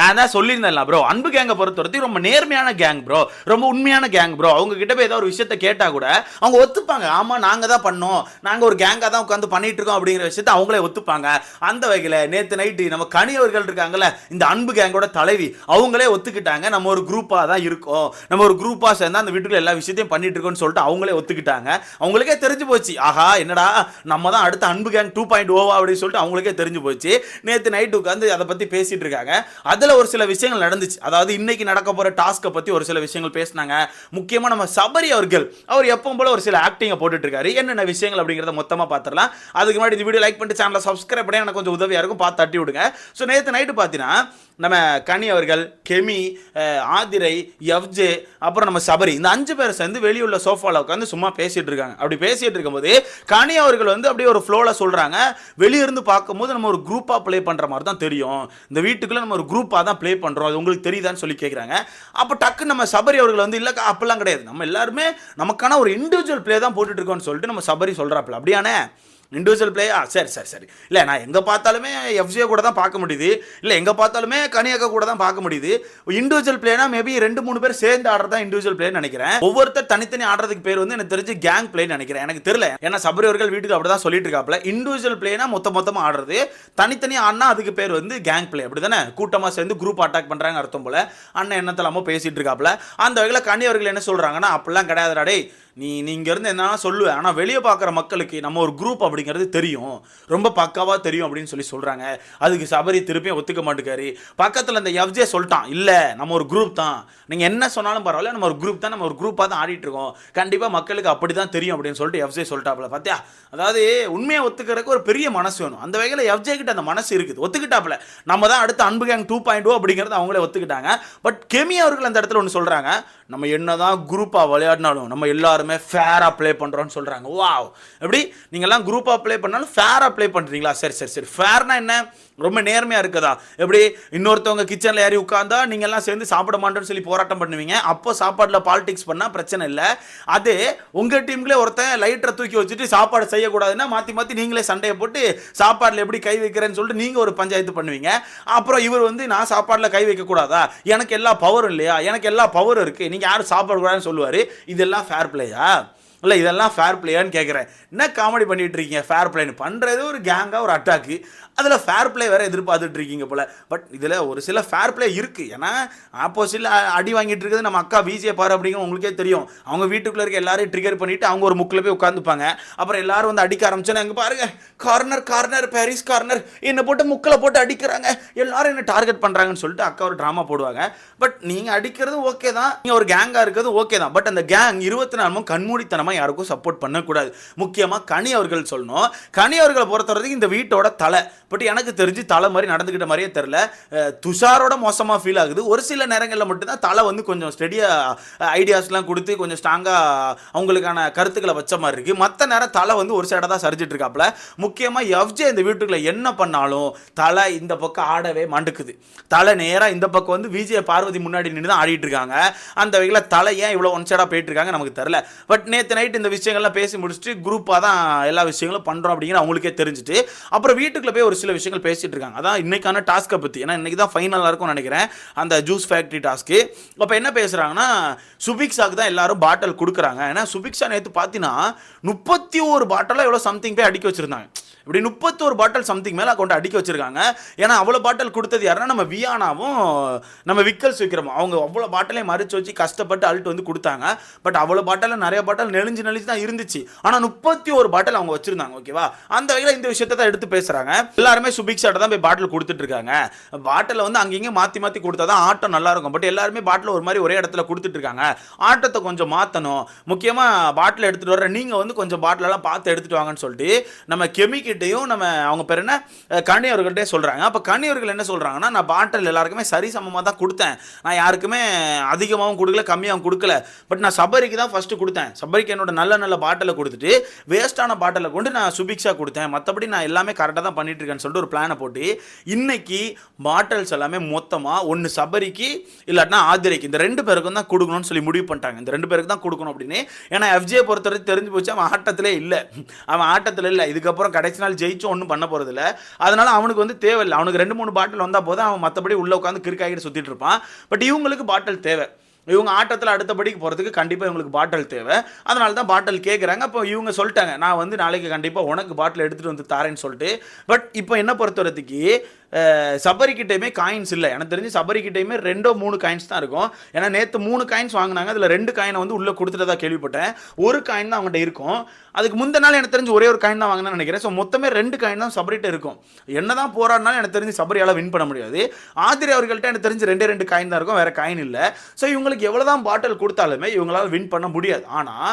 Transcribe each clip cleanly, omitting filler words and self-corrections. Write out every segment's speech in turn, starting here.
நான் தான் சொல்லியிருந்தேன்ல ப்ரோ, அன்பு கேங்கை பொறுத்தவரைக்கும் ரொம்ப நேர்மையான கேங் ப்ரோ, ரொம்ப உண்மையான கேங் ப்ரோ. அவங்க கிட்ட போய் ஏதாவது ஒரு விஷயத்த கேட்டால் கூட அவங்க ஒத்துப்பாங்க. ஆமாம், நாங்கள் தான் பண்ணோம், நாங்கள் ஒரு கேங்காக தான் உட்காந்து பண்ணிட்டு இருக்கோம் அப்படிங்கிற விஷயத்த அவங்களே ஒத்துப்பாங்க. அந்த வகையில் நேற்று நைட்டு நம்ம கனியவர்கள் இருக்காங்கல்ல, இந்த அன்பு கேங்கோட தலைவி, அவங்களே ஒத்துக்கிட்டாங்க. நம்ம ஒரு குரூப்பாக தான் இருக்கோம், நம்ம ஒரு குரூப்பாக சேர்ந்தா அந்த வீட்டுக்குள்ள எல்லா விஷயத்தையும் பண்ணிட்டு இருக்கோம்னு சொல்லிட்டு அவங்களே ஒத்துக்கிட்டாங்க. அவங்களுக்கே தெரிஞ்சு போச்சு, ஆஹா என்னடா நம்ம தான் அடுத்த அன்பு கேங் 2.0 அப்படின்னு சொல்லிட்டு அவங்களுக்கே தெரிஞ்சு போச்சு. நேற்று நைட்டு உட்காந்து அதை பற்றி பேசிட்டு இருக்காங்க. ஒரு சில விஷயங்கள் நடந்துச்சு. அதாவது இன்னைக்கு நடக்க போற டாஸ்கை பத்தி ஒரு சில விஷயங்கள் பேசினாங்க. முக்கியமா நம்ம சபரி அவர்கள், அவர் எப்பவும் போல ஒரு சில ஆக்டிங்கை போட்டுட்டு இருக்காரு. என்னென்ன விஷயங்கள் அப்படிங்கறத மொத்தமா பார்த்துடலாம். அதுக்கு முன்னாடி இந்த வீடியோ லைக் பண்ணிட்டு சேனலை சப்ஸ்கிரைப் பண்ணி எனக்கு கொஞ்சம் உதவியா இருக்கும், பார்த்து தட்டி விடுங்க. ஸோ நேற்று நைட்டு பார்த்தீங்கன்னா நம்ம கனி அவர்கள், கெமி, ஆதிரை, எஃப்ஜே, அப்புறம் நம்ம சபரி, இந்த 5 பேர் சேர்ந்து வெளியுள்ள சோஃபாவில் உட்காந்து சும்மா பேசிட்டு இருக்காங்க. அப்படி பேசிட்டு இருக்கும்போது கனி அவர்கள் வந்து அப்படியே ஒரு ஃப்ளோவில் சொல்றாங்க, வெளியிருந்து பார்க்கும்போது நம்ம ஒரு குரூப்பாக ப்ளே பண்ற மாதிரி தான் தெரியும், இந்த வீட்டுக்குள்ள நம்ம ஒரு குரூப்பாக தான் ப்ளே பண்றோம், அது உங்களுக்கு தெரியுதான்னு சொல்லி கேட்குறாங்க. அப்போ டக்கு நம்ம சபரி அவர்கள் வந்து இல்லைக்கா அப்பெல்லாம் கிடையாது, நம்ம எல்லாருமே நமக்கான ஒரு இண்டிவிஜுவல் ப்ளே தான் போட்டுட்டு இருக்கோம்னு சொல்லிட்டு நம்ம சபரி சொல்றாப்புல. அப்படியானே இண்டிவிஜுவல் பிளே? சரி சரி சரி. இல்லை நான் எங்கே பார்த்தாலுமே எஃப்ஜே கூட தான் பார்க்க முடியுது, இல்லை எங்கே பார்த்தாலுமே கனியாக்கா கூட தான் பார்க்க முடியுது. இண்டிவிஜுவல் பிளேனா மேபி 2-3 பேர் சேர்ந்து ஆடுறதா இண்டிவிஜுவல் பிளேன்னு நினைக்கிறேன். ஒவ்வொருத்தர் தனித்தனி ஆடுறதுக்கு பேர் வந்து எனக்கு தெரிஞ்சு கேங் பிளேன்னு நினைக்கிறேன். எனக்கு தெரியல, ஏன்னா சபரி அவர்கள் வீட்டுக்கு அப்படி தான் சொல்லிட்டு இருக்காப்ல. இண்டிவிஜுவல் பிளேனா மொத்தமாக ஆடுறது, தனித்தனி ஆடினா அதுக்கு பேர் வந்து கேங் பிளே. அப்படி தானே, கூட்டமாக சேர்ந்து குரூப் அட்டாக் பண்ணுறாங்க அர்த்தம் போல. அண்ணன் என்னத்தலாமோ பேசிட்டு இருக்காப்ல. அந்த வகையில் கனி அவர்கள் என்ன சொல்கிறாங்கன்னா, அப்படிலாம் கிடையாதுடா டேய், நீ இங்கேருந்து என்ன சொல்லுவேன், ஆனால் வெளியே பார்க்குற மக்களுக்கு நம்ம ஒரு குரூப் அப்படிங்கிறது தெரியும், ரொம்ப பக்காவாக தெரியும் அப்படின்னு சொல்லி சொல்கிறாங்க. அதுக்கு சபரி திருப்பியும் ஒத்துக்க மாட்டேக்காரு. பக்கத்தில் இந்த எஃப்ஜே சொல்லிட்டான், இல்லை நம்ம ஒரு குரூப் தான், நீங்கள் என்ன சொன்னாலும் பரவாயில்ல, நம்ம ஒரு குரூப் தான், நம்ம ஒரு குரூப்பாக தான் ஆடிட்டு இருக்கோம், கண்டிப்பாக மக்களுக்கு அப்படி தான் தெரியும் அப்படின்னு சொல்லிட்டு எஃப்ஜே சொல்லிட்டாப்புல. பார்த்தியா, அதாவது உண்மையை ஒத்துக்கிறதுக்கு ஒரு பெரிய மனசு வேணும். அந்த வகையில் எஃப்ஜே கிட்ட அந்த மனசு இருக்குது, ஒத்துக்கிட்டாப்புல. நம்ம தான் அடுத்த அன்பு கேங் 2.0 அப்படிங்கிறது அவங்களே ஒத்துக்கிட்டாங்க. பட் கெமி அவர்கள் அந்த இடத்துல ஒன்று சொல்கிறாங்க, நம்ம என்னதான் குரூப்பாக விளையாடினாலும் நம்ம எல்லாருமே ஃபேராக ப்ளே பண்ணுறோன்னு சொல்கிறாங்க. வாவ், எப்படி நீங்கள்லாம் குரூப்பாக ப்ளே பண்ணாலும் ஃபேராக ப்ளே பண்ணுறீங்களா? சரி சரி சரி. ஃபேர்னா என்ன, ரொம்ப நேர்மையாக இருக்குதா? எப்படி இன்னொருத்தவங்க கிச்சனில் ஏறி உட்காந்தா நீங்கள்லாம் சேர்ந்து சாப்பிட மாட்டோன்னு சொல்லி போராட்டம் பண்ணுவீங்க, அப்போ சாப்பாட்டில் பாலிடிக்ஸ் பண்ணால் பிரச்சனை இல்லை. அதே உங்கள் டீம்லேயே ஒருத்தன் லைட்டரை தூக்கி வச்சுட்டு சாப்பாடு செய்யக்கூடாதுன்னா மாற்றி மாற்றி நீங்களே சண்டையை போட்டு சாப்பாட்டில் எப்படி கை வைக்கிறேன்னு சொல்லிட்டு நீங்கள் ஒரு பஞ்சாயத்து பண்ணுவீங்க. அப்புறம் இவர் வந்து நான் சாப்பாட்டில் கை வைக்கக்கூடாதா, எனக்கு எல்லா பவரும் இல்லையா, எனக்கு எல்லா பவரும் இருக்குது, நீங்கள் யாரும் சாப்பிடக்கூடாதுன்னு சொல்லுவார். இதெல்லாம் ஃபேர் பிளேயா? இல்லை இதெல்லாம் ஃபேர் பிளேயான்னு கேட்குறேன். என்ன காமெடி பண்ணிட்டு இருக்கீங்க? ஃபேர் பிளேன்னு பண்ணுறது ஒரு கேங்காக ஒரு அட்டாக்கு, அதில் ஃபேர் பிளே வேறு எதிர்பார்த்துட்டு இருக்கீங்க போல். பட் இதில் ஒரு சில ஃபேர் பிளே இருக்குது. ஏன்னா ஆப்போசிட்டில் அடி வாங்கிட்டு இருக்குது நம்ம அக்கா விஜே பாரு அப்படிங்கிற உங்களுக்கே தெரியும். அவங்க வீட்டுக்குள்ளே இருக்க எல்லாரையும் ட்ரிகர் பண்ணிவிட்டு அவங்க ஒரு முக்கில் போய் உட்காந்துப்பாங்க. அப்புறம் எல்லாரும் வந்து அடிக்க ஆரம்பிச்சோன்னா எங்கே பாருங்கள், கார்னர் கார்னர் பாரிஸ் கார்னர், என்னை போட்டு முக்கில் போட்டு அடிக்கிறாங்க, எல்லாரும் என்ன டார்கெட் பண்ணுறாங்கன்னு சொல்லிட்டு அக்கா ஒரு ட்ராமா போடுவாங்க. பட் நீங்கள் அடிக்கிறது ஓகே தான், நீங்கள் ஒரு கேங்காக இருக்கிறது ஓகே தான். பட் அந்த கேங் 24 கண்மூடித்தனமாக யாருக்கும் சப்போர்ட் பண்ணக்கூடாது. முக்கியமாக கனி அவர்கள் சொல்லணும். கனி அவர்களை பொறுத்தவரைக்கும் இந்த வீட்டோட தலை. பட் எனக்கு தெரிஞ்சு தலை மாதிரி நடந்துக்கிட்ட மாதிரியே தெரில. துஷாரோட மோசமாக ஃபீல் ஆகுது. ஒரு சில நேரங்களில் மட்டும்தான் தலை வந்து கொஞ்சம் ஸ்டெடியாக ஐடியாஸ்லாம் கொடுத்து கொஞ்சம் ஸ்ட்ராங்காக அவங்களுக்கான கருத்துக்களை வச்ச மாதிரி இருக்குது. மற்ற நேரம் தலை வந்து ஒரு சைடாக தான் சரிஞ்சிட்டு இருக்காப்புல. முக்கியமாக எஃப்ஜே இந்த வீட்டுக்குள்ளே என்ன பண்ணாலும் தலை இந்த பக்கம் ஆடவே மாண்டுக்குது. தலை நேராக இந்த பக்கம் வந்து விஜய பார்வதி முன்னாடி நின்று தான் ஆடிட்டு இருக்காங்க. அந்த வகையில் தலை ஏன் இவ்வளோ ஒன் சைடாக போயிட்டு இருக்காங்க நமக்கு தெரில. பட் நேற்று நைட் இந்த விஷயங்கள்லாம் பேசி முடிச்சுட்டு குரூப்பாக தான் எல்லா விஷயங்களும் பண்ணுறோம் அப்படிங்கிற அவங்களுக்கே தெரிஞ்சுட்டு அப்புறம் வீட்டுக்குள்ளே போய் ஒரு சில விஷயங்கள் பேசிட்டு இருக்காங்க. அதான் இன்னைக்கான டாஸ்க்கை பற்றி. ஏன்னா இன்னைக்கு தான் ஃபைனலாக இருக்கும்னு நினைக்கிறேன் அந்த ஜூஸ் ஃபேக்ட்ரி டாஸ்க்கு. அப்போ என்ன பேசுகிறாங்கன்னா, சுபிக்ஸாக்கு தான் எல்லாரும் பாட்டில் கொடுக்குறாங்க. ஏன்னா சுபிக்ஸா நேற்று பார்த்தீங்கன்னா 31 பாட்டிலாக எவ்வளோ சம்திங் போய் அடிக்க வச்சுருந்தாங்க. இப்படி 31 பாட்டில் சம்திங் மேலே கொண்டு அடிக்க வச்சிருக்காங்க. ஏன்னா அவ்வளோ பாட்டில் கொடுத்தது யாருன்னா நம்ம வியானாவும் நம்ம விக்கல்ஸ் விற்கிறோம். அவங்க அவ்வளோ பாட்டிலையும் மறிச்சு வச்சு கஷ்டப்பட்டு அல்ட்டு வந்து கொடுத்தாங்க. பட் அவ்வளோ பாட்டில் நிறைய பாட்டில் நெளிஞ்சு தான் இருந்துச்சு. ஆனால் 31 பாட்டில் அவங்க வச்சிருந்தாங்க. ஓகேவா? அந்த வகையில் இந்த விஷயத்தை தான் எடுத்து பேசுகிறாங்க. எல்லாருமே சுபிக்ஸாட்ட தான் போய் பாட்டில் கொடுத்துட்டு இருக்காங்க. பாட்டில் வந்து அங்கேயும் மாற்றி மாற்றி கொடுத்தா தான் ஆட்டம் நல்லா இருக்கும். பட் எல்லாருமே பாட்டில் ஒரு மாதிரி ஒரே இடத்துல கொடுத்துட்டு இருக்காங்க. ஆட்டத்தை கொஞ்சம் மாற்றணும். முக்கியமாக பாட்டில் எடுத்துகிட்டு வர்ற நீங்கள் வந்து கொஞ்சம் பாட்டிலெல்லாம் பார்த்து எடுத்துகிட்டு வாங்கன்னு சொல்லிட்டு நம்ம கெமிக்கிட்டையும் நம்ம அவங்க பேர் என்ன கனி அவர்கள்ட்டே சொல்கிறாங்க. அப்போ கனி அவர்கள் என்ன சொல்கிறாங்கன்னா, நான் பாட்டில் எல்லாருக்குமே சரி சமமாக தான் கொடுத்தேன், நான் யாருக்குமே அதிகமாகவும் கொடுக்கல கம்மியாகவும் கொடுக்கல. பட் நான் சபரிக்கு தான் ஃபஸ்ட்டு கொடுத்தேன். சபரிக்கு என்னோட நல்ல நல்ல பாட்டிலை கொடுத்துட்டு வேஸ்ட்டான பாட்டிலை கொண்டு நான் சுபிக்ஸா கொடுத்தேன். மற்றபடி நான் எல்லாமே கரெக்டாக தான் பண்ணிட்டு இருக்கேன்னு சொல்லிட்டு ஒரு பிளானை போட்டு இன்னைக்கு பாட்டில்ஸ் எல்லாமே மொத்தமாக ஒன்று சபரிக்கு இல்லாட்டினா ஆதிரைக்கு, இந்த 2 பேருக்கும் தான் கொடுக்கணும்னு சொல்லி முடிவு பண்ணிட்டாங்க. இந்த 2 பேருக்கு தான் கொடுக்கணும் அப்படின்னு. ஏன்னா எஃப்ஜே பொறுத்தவரைக்கும் தெரிஞ்சு போச்சு, அவன் ஆட்டத்திலே இல்லை. இதுக்கப்புறம் கடைசி நாள் ஜெயிச்சும் ஒன்றும் பண்ண போகிறதில்ல. அதனால அவனுக்கு வந்து தேவையில்லை. அவனுக்கு 2-3 பாட்டில் வந்தால் போதும், அவன் மற்றபடி உள்ளே உட்காந்து கிறுக்காகிட்டு சுற்றிட்டு இருப்பான். பட் இவங்களுக்கு பாட்டில் தேவை. இவங்க ஆட்டத்தில் அடுத்தபடிக்கு போகிறதுக்கு கண்டிப்பாக இவங்களுக்கு பாட்டில் தேவை. அதனால தான் பாட்டில் கேட்குறாங்க. அப்போ இவங்க சொல்லிட்டாங்க, நான் வந்து நாளைக்கு கண்டிப்பாக உனக்கு பாட்டில் எடுத்துகிட்டு வந்து தாரேன்னு சொல்லிட்டு. பட் இப்போ என்ன பொறுத்தவரைக்கு சபரிக்கிட்டையுமே காயின்ஸ் இல்லை. எனக்கு தெரிஞ்சு சபரிக்கிட்டையுமே 2-3 காயின்ஸ் தான் இருக்கும். ஏன்னா நேற்று 3 காயின்ஸ் வாங்கினாங்க. அதில் 2 காயினை வந்து உள்ளே கொடுத்துட்டதா கேள்விப்பட்டேன். ஒரு காயின் தான் அவங்கள்ட்ட இருக்கும். அதுக்கு முந்தின நாள் எனக்கு தெரிஞ்சு ஒரே ஒரு காயின் தான் வாங்கினேன்னு நினைக்கிறேன். ஸோ மொத்தமே 2 காயின் தான் சபரிட்ட இருக்கும். என்ன தான் போராடினாலும் எனக்கு தெரிஞ்சு சபரியால் வின் பண்ண முடியாது. ஆதிரி அவர்கள்ட்ட எனக்கு தெரிஞ்சு 2 காயின் தான் இருக்கும், வேறு காயின் இல்லை. ஸோ இவங்களுக்கு எவ்வளோ தான் பாட்டில் கொடுத்தாலுமே இவங்களால் வின் பண்ண முடியாது. ஆனால்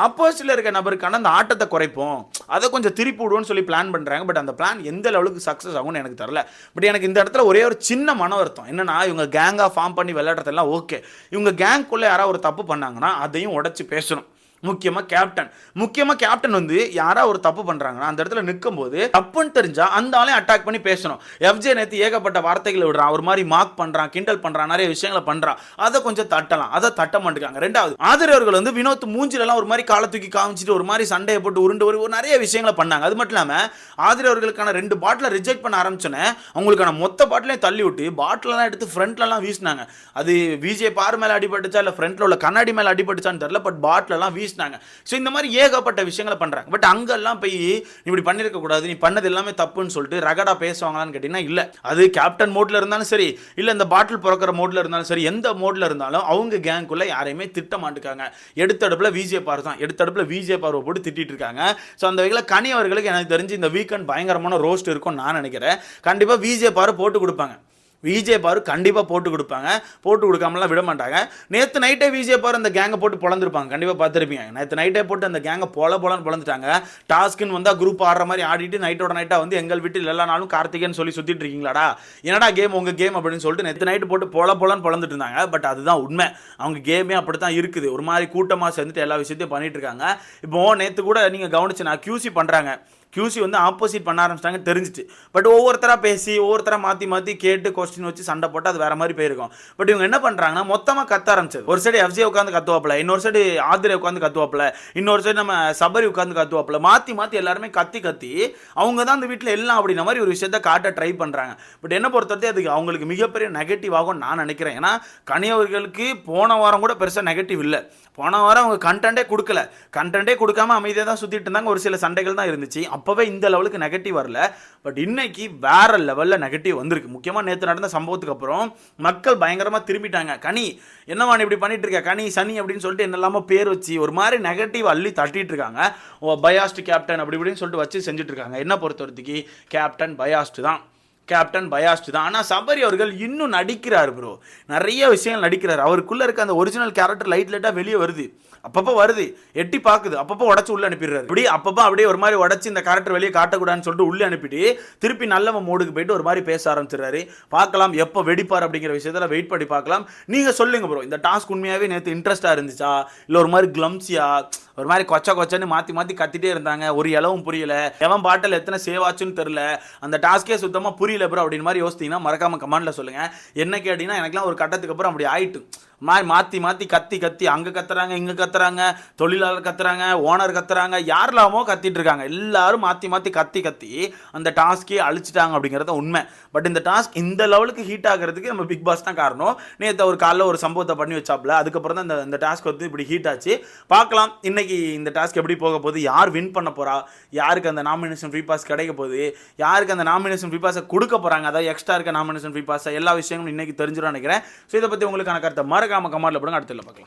ஆப்போசிட்டில் இருக்க நபருக்கான அந்த ஆட்டத்தை குறைப்போம், அதை கொஞ்சம் திருப்பி விடுவோன்னு சொல்லி பிளான் பண்ணுறாங்க. பட் அந்த பிளான் எந்த லெவலுக்கு சக்ஸஸ் ஆகும்னு எனக்கு தெரியல. பட் எனக்கு இந்த இடத்துல ஒரே ஒரு சின்ன மன வருத்தம் என்னன்னா, இவங்க கேங்காக ஃபார்ம் பண்ணி விளையாடுறதெல்லாம் ஓகே, இவங்க கேங்குள்ளே யாராவது ஒரு தப்பு பண்ணாங்கன்னா அதையும் உடச்சி பேசணும். முக்கியமாக கேப்டன் வந்து யாராவது ஒரு தப்பு பண்ணுறாங்கன்னா அந்த இடத்துல நிற்கும் போது தப்புன்னு தெரிஞ்சா அந்த ஆளையும் அட்டாக் பண்ணி பேசணும். எஃப்ஜே நேற்று ஏகப்பட்ட வார்த்தைகளை விடுறான், ஒரு மாதிரி மார்க் பண்ணுறான், கிண்டல் பண்ணுறான், நிறைய விஷயங்களை பண்ணுறான். அதை கொஞ்சம் தட்டலாம், அதை தட்ட மாட்டேங்காங்க. ரெண்டாவது ஆதரவர்கள் வந்து வினோத் மூஞ்சிலெல்லாம் ஒரு மாதிரி காலை தூக்கி காமிச்சிட்டு ஒரு மாதிரி சண்டையை போட்டு உருண்டு ஒரு நிறைய விஷயங்களை பண்ணாங்க. அது மட்டும் இல்லாமல் ஆதரவர்களுக்கான 2 பாட்டிலை ரிஜெக்ட் பண்ண ஆரம்பிச்சோன்னே அவங்களுக்கான மொத்த பாட்டிலையும் தள்ளி விட்டு பாட்டிலெல்லாம் எடுத்து ஃப்ரண்ட்லலாம் வீசினாங்க. அது விஜே பார் மேலே அடிபட்டுச்சா இல்லை ஃப்ரண்ட்டில் உள்ள கண்ணாடி மேலே அடிபட்டுச்சான்னு தெரியல. பட் பாட்டிலெல்லாம் வீசினாங்க. ஸோ இந்த மாதிரி ஏகப்பட்ட விஷயங்களை பண்ணுறாங்க. பட் அங்கெல்லாம் போய் நீ இப்படி பண்ணியிருக்க கூடாது, நீ பண்ணது எல்லாமே தப்புன்னு சொல்லிட்டு ரகடா பேசுவாங்களான்னு கேட்டிங்கன்னா இல்லை. அது கேப்டன் மோட்ல இருந்தாலும் சரி, இல்லை இந்த பாட்டில் பிறக்கிற மோட்ல இருந்தாலும் சரி, எந்த மோட்ல இருந்தாலும் அவங்க கேங்குள்ள யாரையுமே திட்ட மாட்டுக்காங்க. எடுத்தடுப்பில் விஜே பார் தான், எடுத்தடுப்பில் விஜே பார்வை போட்டு திட்டிட்டு இருக்காங்க. ஸோ அந்த வகையில் கனி அவர்களுக்கு எனக்கு தெரிஞ்சு இந்த வீக்கெண்ட் பயங்கரமான ரோஸ்ட் இருக்கும்னு நான் நினைக்கிறேன். கண்டிப்பாக விஜே பார் போட்டு கொடுப்பாங்க. விஜே பாரு கண்டிப்பாக போட்டு கொடுப்பாங்க, போட்டு கொடுக்காமலாம் விட மாட்டாங்க. நேற்று நைட்டே விஜே பாரு அந்த கேங்கை போட்டு பொழந்துருப்பாங்க, கண்டிப்பாக பார்த்துருப்பீங்க. நேற்று நைட்டே போட்டு அந்த கேங்கை போலன்னு பொழந்துட்டாங்க. டாஸ்க்குன்னு வந்தால் குரூப் ஆடுற மாதிரி ஆடிட்டு நைட்டோட நைட்டாக வந்து எங்கள் வீட்டில் எல்லா நாளும் கார்த்திகேன்னு சொல்லி சுற்றிட்டு இருக்கீங்களாடா, என்னடா கேம் உங்கள் கேம் அப்படின்னு சொல்லிட்டு நேற்று நைட்டு போட்டு போலன்னு பொழந்துட்டு இருந்தாங்க. பட் அதுதான் உண்மை, அவங்க கேமே அப்படி தான் இருக்குது. ஒரு மாதிரி கூட்டமாக சேர்ந்துட்டு எல்லா விஷயத்தையும் பண்ணிட்டு இருக்காங்க. இப்போ நேற்று கூட நீங்கள் கவனிச்சு நான் QC பண்ணுறாங்க, QC வந்து ஆப்போசிட் பண்ண ஆரம்பிச்சிட்டாங்க தெரிஞ்சிச்சு. பட் ஒவ்வொருத்தராக பேசி ஒவ்வொருத்தராக மாற்றி கேட்டு கொஸ்டின் வச்சு சண்டை போட்டு அது வேற மாதிரி போயிருக்கும். பட் இவங்க என்ன பண்ணுறாங்கன்னா மொத்தமாக கத்த ஆரம்பிச்சது. ஒரு சைடு எஃப்ஜே உட்காந்து கத்துவாப்பில், இன்னொரு சைடு ஆதிரை உட்காந்து கத்துவாப்பில், இன்னொரு சைடு நம்ம சபரி உட்காந்து கத்துவாப்பில், மாற்றி எல்லாருமே கத்தி அவங்க தான் அந்த வீட்டில் எல்லாம் அப்படின்ற மாதிரி ஒரு விஷயத்த காட்ட ட்ரை பண்ணுறாங்க. பட் என்ன பொறுத்தவரை அதுக்கு அவங்களுக்கு மிகப்பெரிய நெகட்டிவ் ஆகும் நான் நினைக்கிறேன். ஏன்னா கனியவர்களுக்கு போன வாரம் கூட பெருசாக நெகட்டிவ் இல்லை. போன வாரம் அவங்க கண்டென்ட்டே கொடுக்காம அமைதியாக தான் சுற்றிட்டு இருந்தாங்க. ஒரு சில சண்டைகள் தான் இருந்துச்சு. அப்போவே இந்த லெவலுக்கு நெகட்டிவ் வரல. பட் இன்னைக்கு வேற லெவலில் நெகட்டிவ் வந்திருக்கு. முக்கியமாக நேற்று நடந்த சம்பவத்துக்கு அப்புறம் மக்கள் பயங்கரமாக திரும்பிட்டாங்க. கனி என்னவா இப்படி பண்ணிட்டு இருக்க, கனி சனி அப்படின்னு சொல்லிட்டு என்னெல்லாமோ பேர் வச்சு ஒரு மாதிரி நெகட்டிவ் அள்ளி தட்டிட்டு இருக்காங்க. பயாஸ்ட் கேப்டன் அப்படி இப்படின்னு சொல்லிட்டு வச்சு செஞ்சுட்டு இருக்காங்க. என்ன பொறுத்தவரைக்கு கேப்டன் பயாஸ்ட் தான். ஆனால் சபரி அவர்கள் இன்னும் நடிக்கிறார் ப்ரோ, நிறைய விஷயங்கள் நடிக்கிறார். அவருக்குள்ளே இருக்க அந்த ஒரிஜினல் கேரக்டர் லைட்டாக வெளியே வருது, அப்பப்போ வருது, எட்டி பார்க்குது, அப்பப்போ உடச்சு உள்ளே அனுப்பிடுறாரு. இப்படி அப்பப்போ அப்படியே ஒரு மாதிரி உடச்சி இந்த கேரக்டர் வெளியே காட்டக்கூடாதுன்னு சொல்லிட்டு உள்ளே அனுப்பிட்டு திருப்பி நல்லவன் மோடுக்கு போயிட்டு ஒரு மாதிரி பேச ஆரம்பிச்சிடுறாரு. பார்க்கலாம் எப்போ வெடிப்பார் அப்படிங்கிற விஷயத்தில் வெயிட் பண்ணி பார்க்கலாம். நீங்கள் சொல்லுங்கள் ப்ரோ, இந்த டாஸ்க் உண்மையாகவே நேற்று இன்ட்ரெஸ்ட்டாக இருந்துச்சா, இல்லை ஒரு மாதிரி கிளம்ஸியா, ஒரு மாதிரி கொச்சன்னு மாற்றி கத்திட்டே இருந்தாங்க, ஒரு இலவும் புரியல, எவன் பாட்டில் எத்தனை சேவ் ஆச்சுன்னு தெரில, அந்த டாஸ்கே சுத்தமாக புரியல ப்ரோ அப்படின்னு மாதிரி யோசித்தீங்கன்னா மறக்காமல் கமெண்ட்டில் சொல்லுங்கள். என்ன கேட்டிங்கன்னா எனக்குலாம் ஒரு கட்டத்துக்கு அப்புறம் அப்படி ஆயிட்டு மாற்றி கத்தி அங்கே கத்துறாங்க, இங்கே கத்துறாங்க, தொழிலாளர் கத்துறாங்க, ஓனர் கத்துறாங்க, யாரெல்லாமோ கத்திட்டு இருக்காங்க. எல்லாரும் மாற்றி கத்தி அந்த டாஸ்கே அழிச்சிட்டாங்க அப்படிங்கிறத உண்மை. பட் இந்த டாஸ்க் இந்த லெவலுக்கு ஹீட் ஆகிறதுக்கு நம்ம பிக் பாஸ் தான் காரணம். நேற்று ஒரு காலைல ஒரு சம்பவத்தை பண்ணி வச்சாப்புல, அதுக்கப்புறம் தான் இந்த டாஸ்க் வந்து இப்படி ஹீட் ஆச்சு. பார்க்கலாம் இன்னைக்கு இந்த டாஸ்க் எப்படி போக போகுது, யார் வின் பண்ண போகிறா, யாருக்கு அந்த நாமினேஷன் ஃப்ரீ பாஸ் கிடைக்க போகுது, யாருக்கு அந்த நாமினேஷன் ஃப்ரீ பாஸை கொடுக்க போகிறாங்க, அதாவது எக்ஸ்ட்ரா இருக்க நாமினேஷன் ஃப்ரீ பாஸ் எல்லா விஷயங்களும் இன்னைக்கு தெரிஞ்சிடும் நினைக்கிறேன். ஸோ இதை பற்றி உங்களுக்கான கருத்தை மறக்காம கமெண்ட்ல போடுங்க. அடுத்த பார்க்கலாம்.